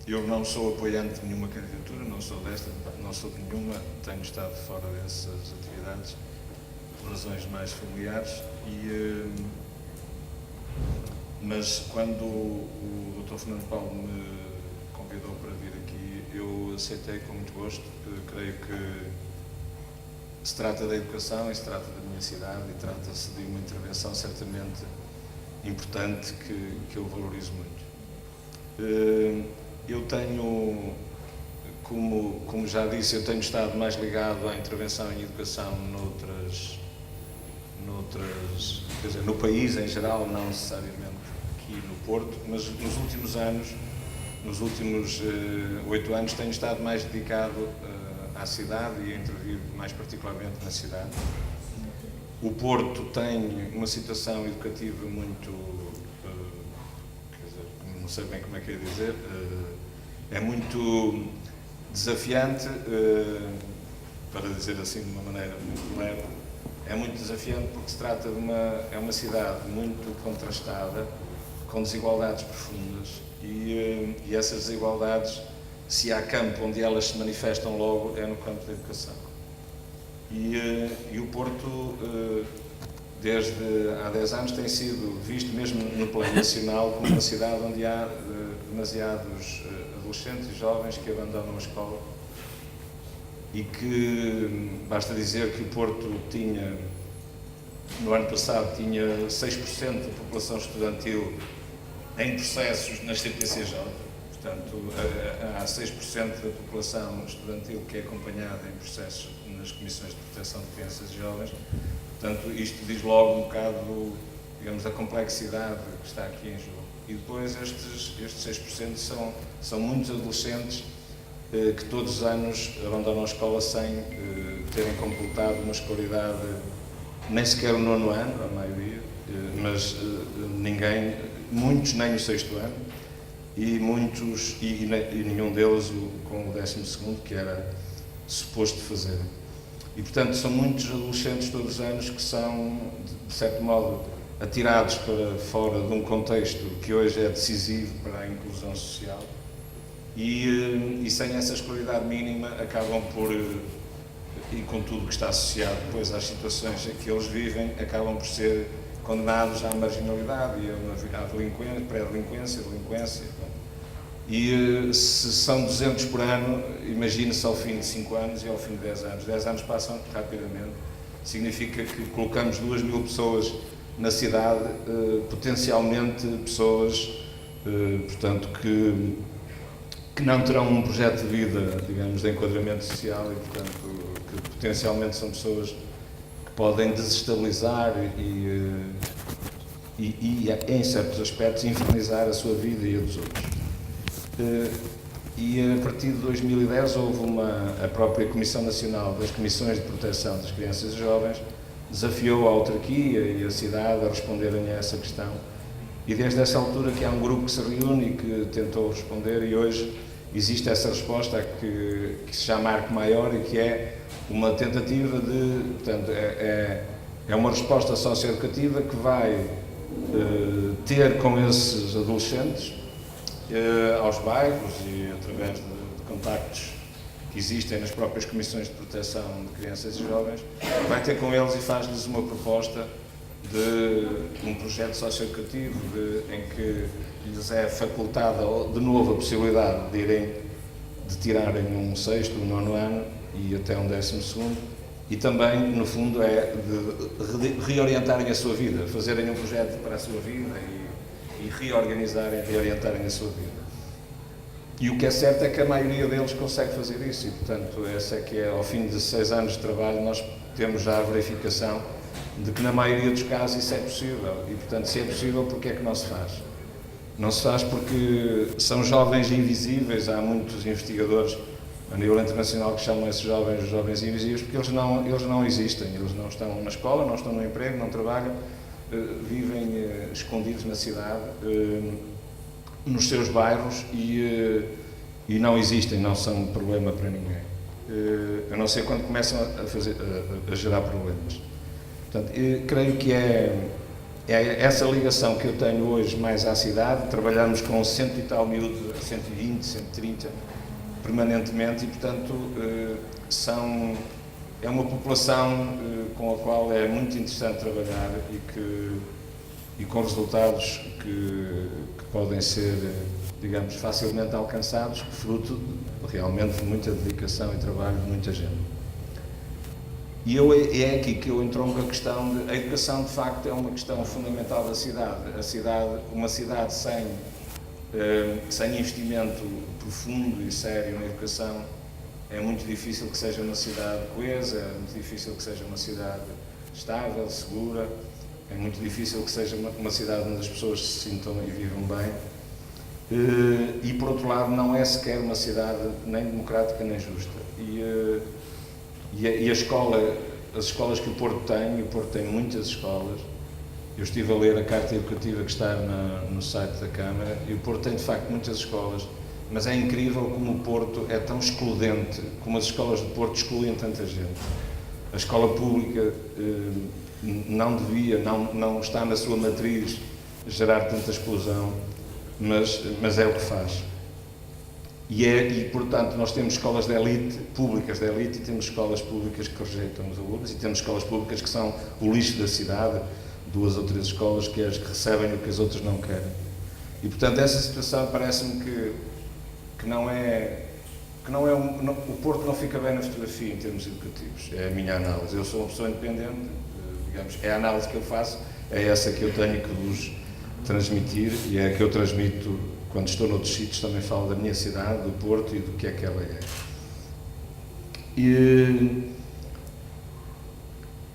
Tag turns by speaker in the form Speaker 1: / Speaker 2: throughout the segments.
Speaker 1: Eu não sou apoiante de nenhuma candidatura, não sou desta, não sou de nenhuma, tenho estado fora dessas atividades por razões mais familiares, mas quando o Dr. Fernando Paulo me convidou para vir aqui, eu aceitei com muito gosto. Creio que se trata da educação e se trata da minha cidade e trata-se de uma intervenção certamente importante que eu valorizo muito. Eu tenho, como já disse, eu tenho estado mais ligado à intervenção em educação quer dizer, no país em geral, não necessariamente aqui no Porto, mas nos últimos anos, nos últimos 8 anos, tenho estado mais dedicado à cidade e a intervir mais particularmente na cidade. O Porto tem uma situação educativa muito, quer dizer, não sei bem como é que é dizer, é muito desafiante, para dizer assim de uma maneira muito leve, é muito desafiante porque se trata de uma cidade muito contrastada, com desigualdades profundas e essas desigualdades, se há campo onde elas se manifestam logo, é no campo da educação. E o Porto, desde há 10 anos, tem sido visto mesmo no plano nacional como uma cidade onde há demasiados adolescentes e jovens que abandonam a escola e que, basta dizer que o Porto tinha, no ano passado, tinha 6% da população estudantil em processos nas CPCJ, portanto, há 6% da população estudantil que é acompanhada em processos nas Comissões de Proteção de Crianças e Jovens, portanto, isto diz logo um bocado, digamos, da complexidade que está aqui em jogo. E depois estes 6% são muitos adolescentes que todos os anos abandonam a escola sem terem completado uma escolaridade, nem sequer o 9º ano, a maioria, mas muitos nem o 6º ano, e muitos, e nenhum deles com o 12º, que era suposto fazer. E, portanto, são muitos adolescentes todos os anos que são, de certo modo, atirados para fora de um contexto que hoje é decisivo para a inclusão social e sem essa escolaridade mínima acabam por, e com tudo que está associado depois às situações em que eles vivem, acabam por ser condenados à marginalidade e à delinquência, pré-delinquência, delinquência. E se são 200 por ano, imagine-se ao fim de 5 anos e ao fim de 10 anos. 10 anos passam rapidamente. Significa que colocamos 2.000 pessoas na cidade, potencialmente pessoas, portanto, que não terão um projeto de vida, digamos, de enquadramento social e, portanto, que potencialmente são pessoas que podem desestabilizar e em certos aspectos, infernizar a sua vida e a dos outros. E a partir de 2010 houve a própria Comissão Nacional das Comissões de Proteção das Crianças e Jovens desafiou a autarquia e a cidade a responderem a essa questão. E desde essa altura que há um grupo que se reúne e que tentou responder, e hoje existe essa resposta que se chama Arco Maior e que é uma tentativa de, portanto, é uma resposta socioeducativa que vai ter com esses adolescentes aos bairros e através de contactos que existem nas próprias comissões de proteção de crianças e jovens, vai ter com eles e faz-lhes uma proposta de um projeto socioeducativo em que lhes é facultada de novo a possibilidade de tirarem um 6º, um 9º ano e até um 12º, e também, no fundo, é de reorientarem a sua vida, fazerem um projeto para a sua vida e reorientarem a sua vida. E o que é certo é que a maioria deles consegue fazer isso e, portanto, essa é que é, ao fim de 6 anos de trabalho, nós temos já a verificação de que na maioria dos casos isso é possível e, portanto, se é possível, porque é que não se faz? Não se faz porque são jovens invisíveis, há muitos investigadores a nível internacional que chamam esses jovens os jovens invisíveis, porque eles não existem, eles não estão na escola, não estão no emprego, não trabalham, vivem escondidos na cidade, nos seus bairros e não existem, não são um problema para ninguém. A não ser quando começam a gerar problemas. Portanto, creio que é essa ligação que eu tenho hoje mais à cidade. Trabalhamos com 100 e tal miúdos, 120, 130, permanentemente, e, portanto, é uma população com a qual é muito interessante trabalhar e com resultados que podem ser, digamos, facilmente alcançados, fruto realmente de muita dedicação e trabalho de muita gente. E é aqui que eu entronco a questão de... A educação, de facto, é uma questão fundamental da cidade. Uma cidade sem investimento profundo e sério na educação, é muito difícil que seja uma cidade coesa, é muito difícil que seja uma cidade estável, segura, é muito difícil que seja uma cidade onde as pessoas se sintam e vivam bem. E, por outro lado, não é sequer uma cidade nem democrática nem justa. E as escolas que o Porto tem muitas escolas. Eu estive a ler a carta educativa que está no site da Câmara, e o Porto tem, de facto, muitas escolas, mas é incrível como o Porto é tão excludente, como as escolas do Porto excluem tanta gente. A escola pública não devia, não está na sua matriz gerar tanta exclusão, mas é o que faz. E, portanto, nós temos escolas de elite, públicas de elite, e temos escolas públicas que rejeitam os alunos, e temos escolas públicas que são o lixo da cidade, 2 ou 3 escolas que recebem o que as outras não querem. E, portanto, essa situação parece-me que não é o Porto não fica bem na fotografia em termos educativos. É a minha análise. Eu sou uma pessoa independente, digamos, é a análise que eu faço, é essa que eu tenho que vos transmitir, e é a que eu transmito quando estou noutros sítios. Também falo da minha cidade, do Porto, e do que é que ela é.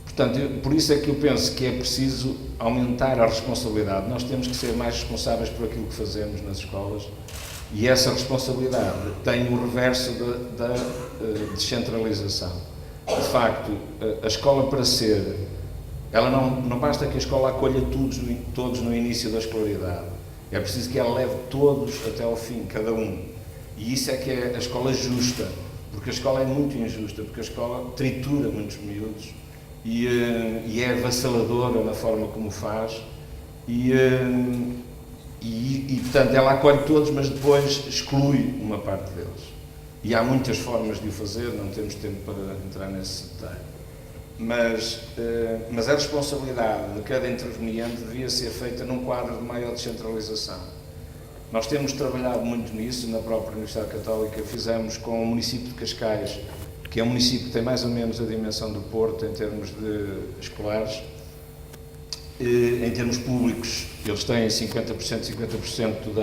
Speaker 1: Portanto, por isso é que eu penso que é preciso aumentar a responsabilidade. Nós temos que ser mais responsáveis por aquilo que fazemos nas escolas, e essa responsabilidade tem o reverso da descentralização. De facto, a escola, para ser... Ela não basta que a escola acolha todos no início da escolaridade. É preciso que ela leve todos até ao fim, cada um. E isso é que é a escola justa, porque a escola é muito injusta, porque a escola tritura muitos miúdos e é avassaladora na forma como faz, e, portanto, ela acolhe todos, mas depois exclui uma parte deles. E há muitas formas de o fazer, não temos tempo para entrar nesse detalhe. Mas a responsabilidade de cada interveniente devia ser feita num quadro de maior descentralização. Nós temos trabalhado muito nisso na própria Universidade Católica. Fizemos com o município de Cascais, que é um município que tem mais ou menos a dimensão do Porto em termos de escolares. Em termos públicos, eles têm 50%, 50%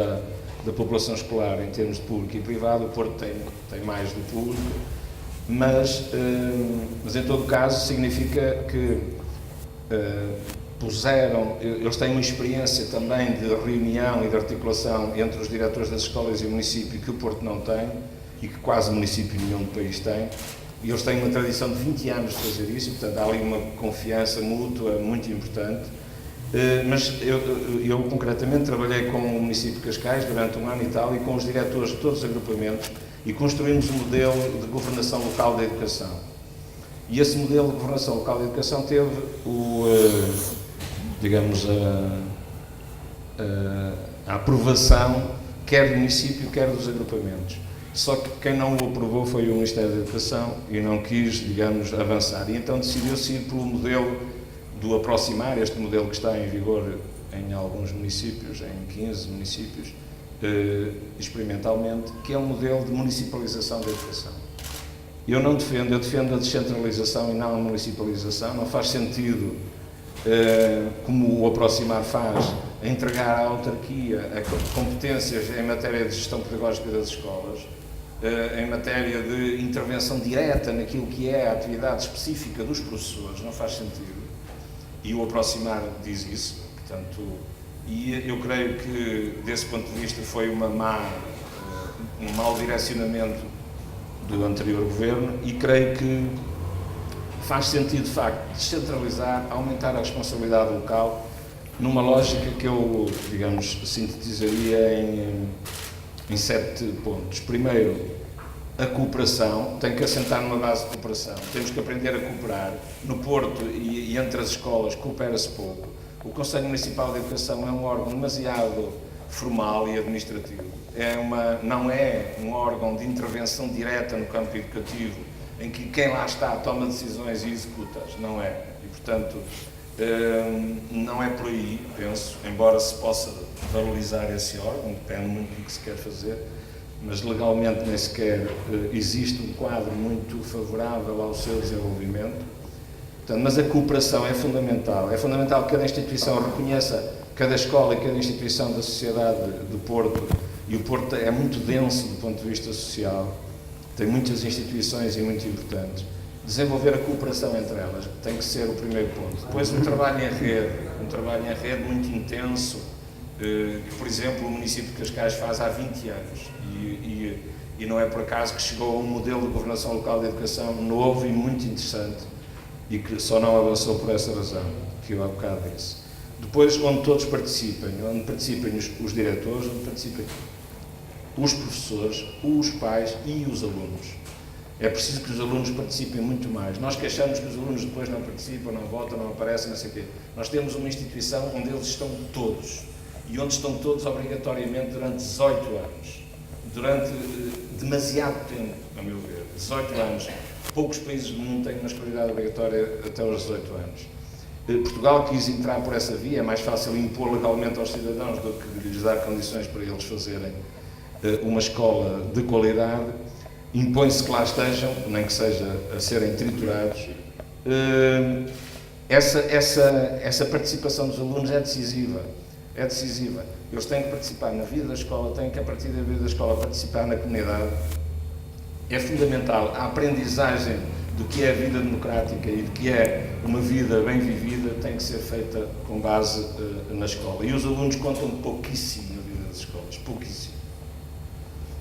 Speaker 1: da população escolar em termos de público e privado. O Porto tem mais do público. Mas em todo caso, significa que eles têm uma experiência também de reunião e de articulação entre os diretores das escolas e o município, que o Porto não tem, e que quase município nenhum do país tem, e eles têm uma tradição de 20 anos de fazer isso, e, portanto, há ali uma confiança mútua muito importante. Mas eu concretamente trabalhei com o município de Cascais durante 1 ano e tal, e com os diretores de todos os agrupamentos, e construímos um modelo de governação local da educação. E esse modelo de governação local da educação teve a aprovação quer do município, quer dos agrupamentos. Só que quem não o aprovou foi o Ministério da Educação e não quis, digamos, avançar. E então decidiu-se ir pelo modelo do aproximar, este modelo que está em vigor em alguns municípios, em 15 municípios, experimentalmente, que é um modelo de municipalização da educação. Eu defendo a descentralização e não a municipalização. Não faz sentido, como o aproximar faz, entregar à autarquia competências em matéria de gestão pedagógica das escolas, em matéria de intervenção direta naquilo que é a atividade específica dos professores. Não faz sentido. E o aproximar diz isso, portanto, e eu creio que, desse ponto de vista, foi um mau direcionamento do anterior governo, e creio que faz sentido, de facto, descentralizar, aumentar a responsabilidade local, numa lógica que eu, digamos, sintetizaria em 7 pontos. Primeiro, a cooperação tem que assentar numa base de cooperação. Temos que aprender a cooperar. No Porto e entre as escolas coopera-se pouco. O Conselho Municipal de Educação é um órgão demasiado formal e administrativo. Não é um órgão de intervenção direta no campo educativo, em que quem lá está toma decisões e executa-as. Não é. E, portanto, não é por aí, penso, embora se possa valorizar esse órgão, depende muito do que se quer fazer, mas legalmente nem sequer existe um quadro muito favorável ao seu desenvolvimento. Portanto, mas a cooperação é fundamental que cada instituição reconheça cada escola e cada instituição da sociedade do Porto, e o Porto é muito denso do ponto de vista social, tem muitas instituições e muito importantes. Desenvolver a cooperação entre elas tem que ser o primeiro ponto. Depois um trabalho em rede muito intenso, que, por exemplo, o município de Cascais faz há 20 anos, e não é por acaso que chegou a um modelo de governação local de educação novo e muito interessante, e que só não avançou por essa razão, que eu há bocado disse. Depois, onde todos participem, onde participem os diretores, onde participem os professores, os pais e os alunos. É preciso que os alunos participem muito mais. Nós queixamos que os alunos depois não participam, não votam, não aparecem, não sei o quê. Nós temos uma instituição onde eles estão todos, e onde estão todos obrigatoriamente durante 18 anos. Durante demasiado tempo, a meu ver. 18 anos. Poucos países do mundo têm uma escolaridade obrigatória até aos 18 anos. Portugal quis entrar por essa via, é mais fácil impor legalmente aos cidadãos do que lhes dar condições para eles fazerem uma escola de qualidade. Impõe-se que lá estejam, nem que seja a serem triturados. Essa participação dos alunos é decisiva. É decisiva. Eles têm que participar na vida da escola, têm que, a partir da vida da escola, participar na comunidade. É fundamental a aprendizagem do que é a vida democrática e do que é uma vida bem vivida, tem que ser feita com base na escola. E os alunos contam pouquíssimo na vida das escolas, pouquíssimo.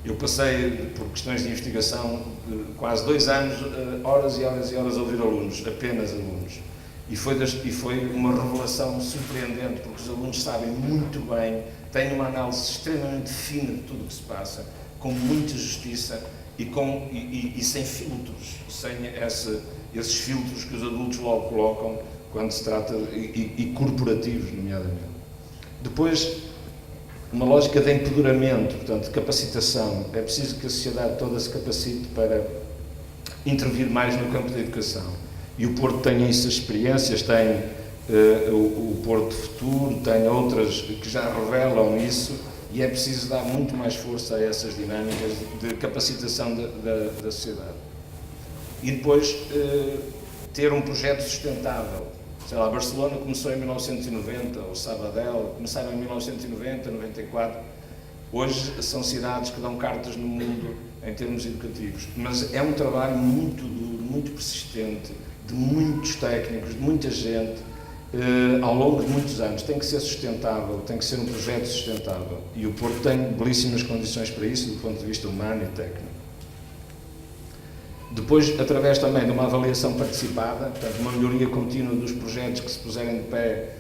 Speaker 1: Eu passei, por questões de investigação, quase 2 anos, horas e horas e horas a ouvir alunos, apenas alunos. E foi uma revelação surpreendente, porque os alunos sabem muito bem, têm uma análise extremamente fina de tudo o que se passa, com muita justiça e sem filtros, sem esses filtros que os adultos logo colocam quando se trata, e corporativos, nomeadamente. Depois, uma lógica de empoderamento, portanto, de capacitação. É preciso que a sociedade toda se capacite para intervir mais no campo da educação. E o Porto tem essas experiências, tem o Porto Futuro, tem outras que já revelam isso, e é preciso dar muito mais força a essas dinâmicas de capacitação da sociedade. E depois ter um projeto sustentável. Sei lá, Barcelona começou em 1990, ou Sabadell começaram em 1990, 94. Hoje são cidades que dão cartas no mundo em termos educativos, mas é um trabalho muito duro, muito persistente, de muitos técnicos, de muita gente, ao longo de muitos anos. Tem que ser sustentável, tem que ser um projeto sustentável. E o Porto tem belíssimas condições para isso, do ponto de vista humano e técnico. Depois, através também de uma avaliação participada, portanto, uma melhoria contínua dos projetos que se puserem de pé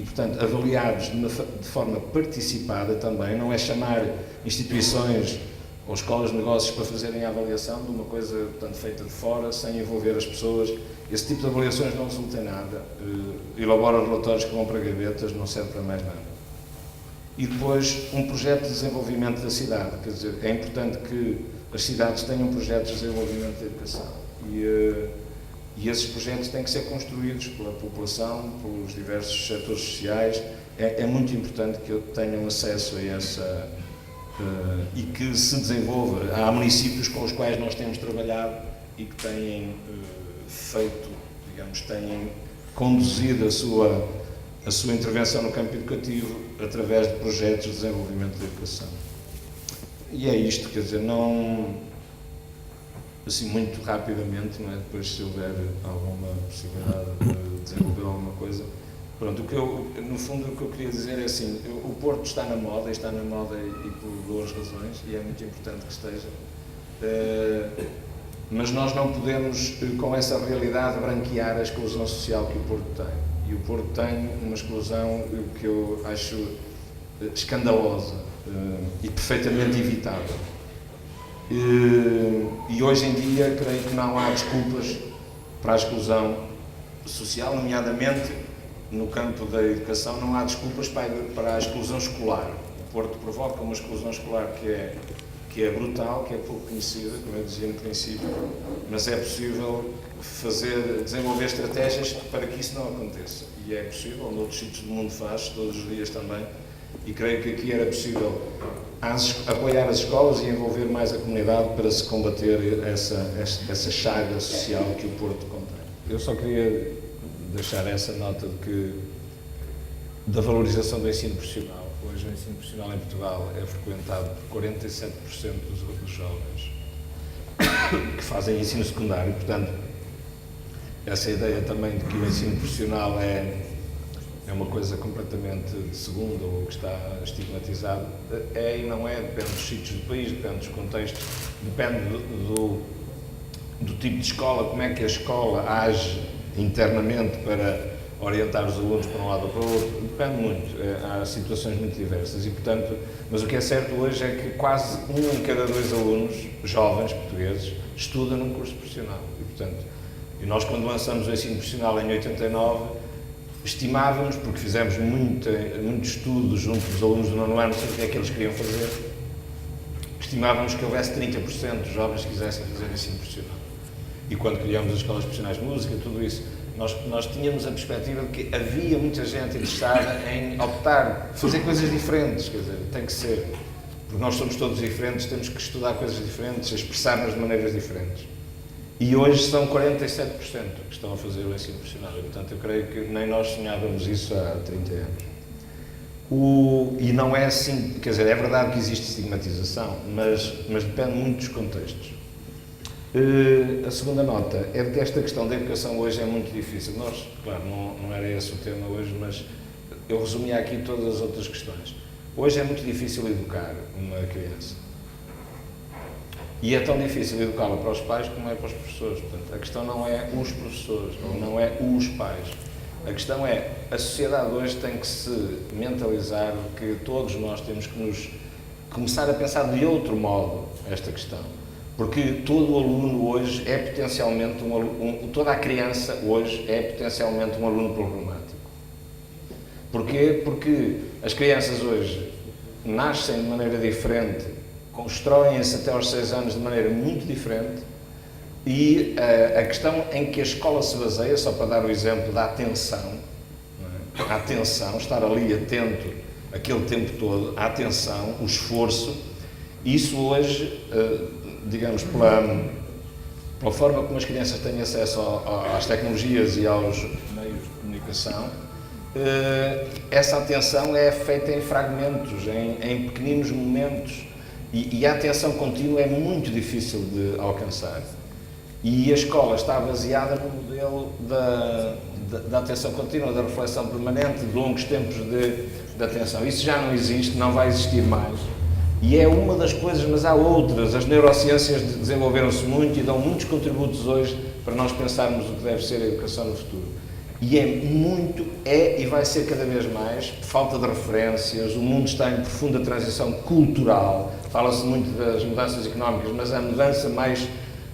Speaker 1: portanto, avaliados de forma participada também, não é chamar instituições ou escolas de negócios para fazerem a avaliação de uma coisa, portanto, feita de fora, sem envolver as pessoas. Esse tipo de avaliações não resulta em nada, elabora relatórios que vão para gavetas, não serve para mais nada. E depois, um projeto de desenvolvimento da cidade, quer dizer, é importante que as cidades tenham projetos de desenvolvimento da educação, e esses projetos têm que ser construídos pela população, pelos diversos setores sociais. É muito importante que tenham acesso a essa e que se desenvolva. Há municípios com os quais nós temos trabalhado e que têm feito, digamos, têm conduzido a sua intervenção no campo educativo através de projetos de desenvolvimento da educação. E é isto, quer dizer, não, assim, muito rapidamente, não é? Depois, se houver alguma possibilidade de desenvolver alguma coisa. Pronto, no fundo, o que eu queria dizer é assim, o Porto está na moda e por duas razões, e é muito importante que esteja, mas nós não podemos, com essa realidade, branquear a exclusão social que o Porto tem. E o Porto tem uma exclusão que eu acho escandalosa e perfeitamente evitável. E hoje em dia, creio que não há desculpas para a exclusão social, nomeadamente no campo da educação não há desculpas para a exclusão escolar. O Porto provoca uma exclusão escolar que é brutal, que é pouco conhecida, como eu dizia no princípio, mas é possível desenvolver estratégias para que isso não aconteça. E é possível, noutros sítios do mundo faz, todos os dias também, e creio que aqui era possível apoiar as escolas e envolver mais a comunidade para se combater essa chaga social que o Porto contém. Eu só queria deixar essa nota da valorização do ensino profissional. Hoje o ensino profissional em Portugal é frequentado por 47% dos jovens que fazem ensino secundário, portanto, essa ideia também de que o ensino profissional é uma coisa completamente de segunda ou que está estigmatizado, é e não é, depende dos sítios do país, depende dos contextos, depende do tipo de escola, como é que a escola age internamente para orientar os alunos para um lado ou para o outro, depende muito, há situações muito diversas e, portanto, mas o que é certo hoje é que quase 1 em cada 2 alunos, jovens portugueses, estuda num curso profissional e, portanto, nós quando lançamos o ensino profissional em 89, estimávamos, porque fizemos muito estudo junto dos alunos do 9º ano sobre o que é que eles queriam fazer, estimávamos que houvesse 30% de jovens que quisessem fazer ensino profissional. E quando criamos as escolas profissionais de música, tudo isso, nós tínhamos a perspectiva de que havia muita gente interessada em optar, fazer coisas diferentes, quer dizer, tem que ser, porque nós somos todos diferentes, temos que estudar coisas diferentes, expressar-nos de maneiras diferentes. E hoje são 47% que estão a fazer o ensino profissional, e, portanto, eu creio que nem nós sonhávamos isso há 30 anos. E não é assim, quer dizer, é verdade que existe estigmatização, mas depende muito dos contextos. A segunda nota é de que esta questão da educação hoje é muito difícil. Nós, claro, não era esse o tema hoje, mas eu resumia aqui todas as outras questões. Hoje é muito difícil educar uma criança. E é tão difícil educá-la para os pais como é para os professores. Portanto, a questão não é os professores, ou não é os pais. A questão é, a sociedade hoje tem que se mentalizar que todos nós temos que nos começar a pensar de outro modo esta questão. Porque todo aluno hoje é potencialmente toda a criança hoje é potencialmente um aluno problemático. Porquê? Porque as crianças hoje nascem de maneira diferente, constroem-se até aos 6 anos de maneira muito diferente e a questão em que a escola se baseia, só para dar o exemplo da atenção, não é? A atenção, estar ali atento aquele tempo todo, a atenção, o esforço, isso hoje, digamos, pela forma como as crianças têm acesso às tecnologias e aos meios de comunicação, essa atenção é feita em fragmentos, em pequeninos momentos, e a atenção contínua é muito difícil de alcançar. E a escola está baseada no modelo da atenção contínua, da reflexão permanente, de longos tempos de atenção. Isso já não existe, não vai existir mais. E é uma das coisas, mas há outras. As neurociências desenvolveram-se muito e dão muitos contributos hoje para nós pensarmos o que deve ser a educação no futuro. E e vai ser cada vez mais, falta de referências, o mundo está em profunda transição cultural, fala-se muito das mudanças económicas, mas a mudança mais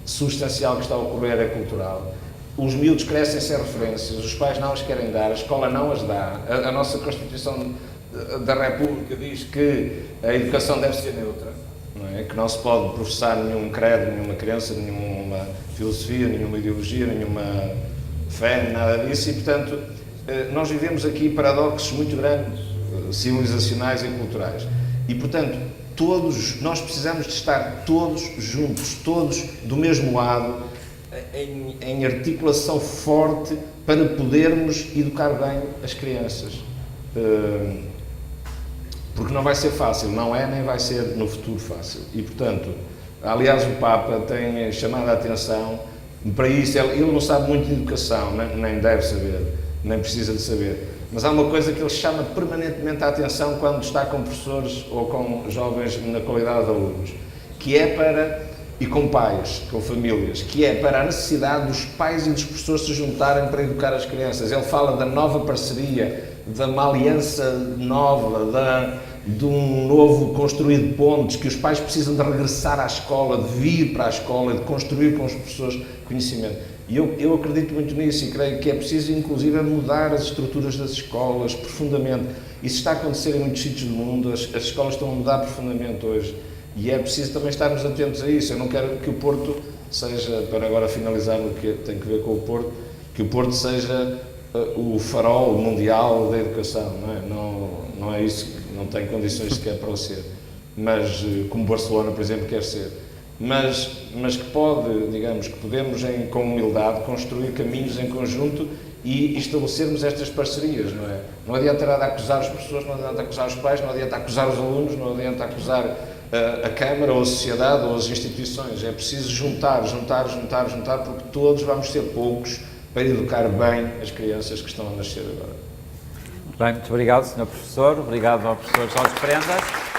Speaker 1: substancial que está a ocorrer é cultural. Os miúdos crescem sem referências, os pais não as querem dar, a escola não as dá, a nossa Constituição da República diz que a educação deve ser neutra, não é? Que não se pode professar nenhum credo, nenhuma crença, nenhuma filosofia, nenhuma ideologia, nenhuma fé, nada disso, e, portanto, nós vivemos aqui paradoxos muito grandes, civilizacionais e culturais. E, portanto, nós precisamos de estar todos juntos, todos do mesmo lado, em articulação forte para podermos educar bem as crianças. Porque não vai ser fácil, não é nem vai ser no futuro fácil. E, portanto, aliás, o Papa tem chamado a atenção para isso. Ele não sabe muito de educação, nem deve saber, nem precisa de saber. Mas há uma coisa que ele chama permanentemente a atenção quando está com professores ou com jovens na qualidade de alunos, que é e com pais, com famílias, que é para a necessidade dos pais e dos professores se juntarem para educar as crianças. Ele fala da nova parceria, de uma aliança nova, de um novo construir de pontes, que os pais precisam de regressar à escola, de vir para a escola, de construir com os professores conhecimento.
Speaker 2: E eu acredito muito nisso e creio que é preciso, inclusive, mudar as estruturas das escolas profundamente. Isso está a acontecer em muitos sítios do mundo, as escolas estão a mudar profundamente hoje. E é preciso também estarmos atentos a isso. Eu não quero que o Porto seja, para agora finalizar no que tem que ver com o Porto, que o Porto seja o farol mundial da educação, não é? Não é isso, não tem condições sequer para o ser. Mas, como Barcelona, por exemplo, quer ser. Mas que pode, digamos, que podemos, com humildade, construir caminhos em conjunto e estabelecermos estas parcerias, não é? Não adianta nada acusar as pessoas, não adianta acusar os pais, não adianta acusar os alunos, não adianta acusar a Câmara ou a sociedade ou as instituições. É preciso juntar, porque todos vamos ser poucos para educar bem as crianças que estão a nascer agora.
Speaker 3: Bem, muito obrigado, Sr. Professor. Obrigado ao Professor Jorge Prendas.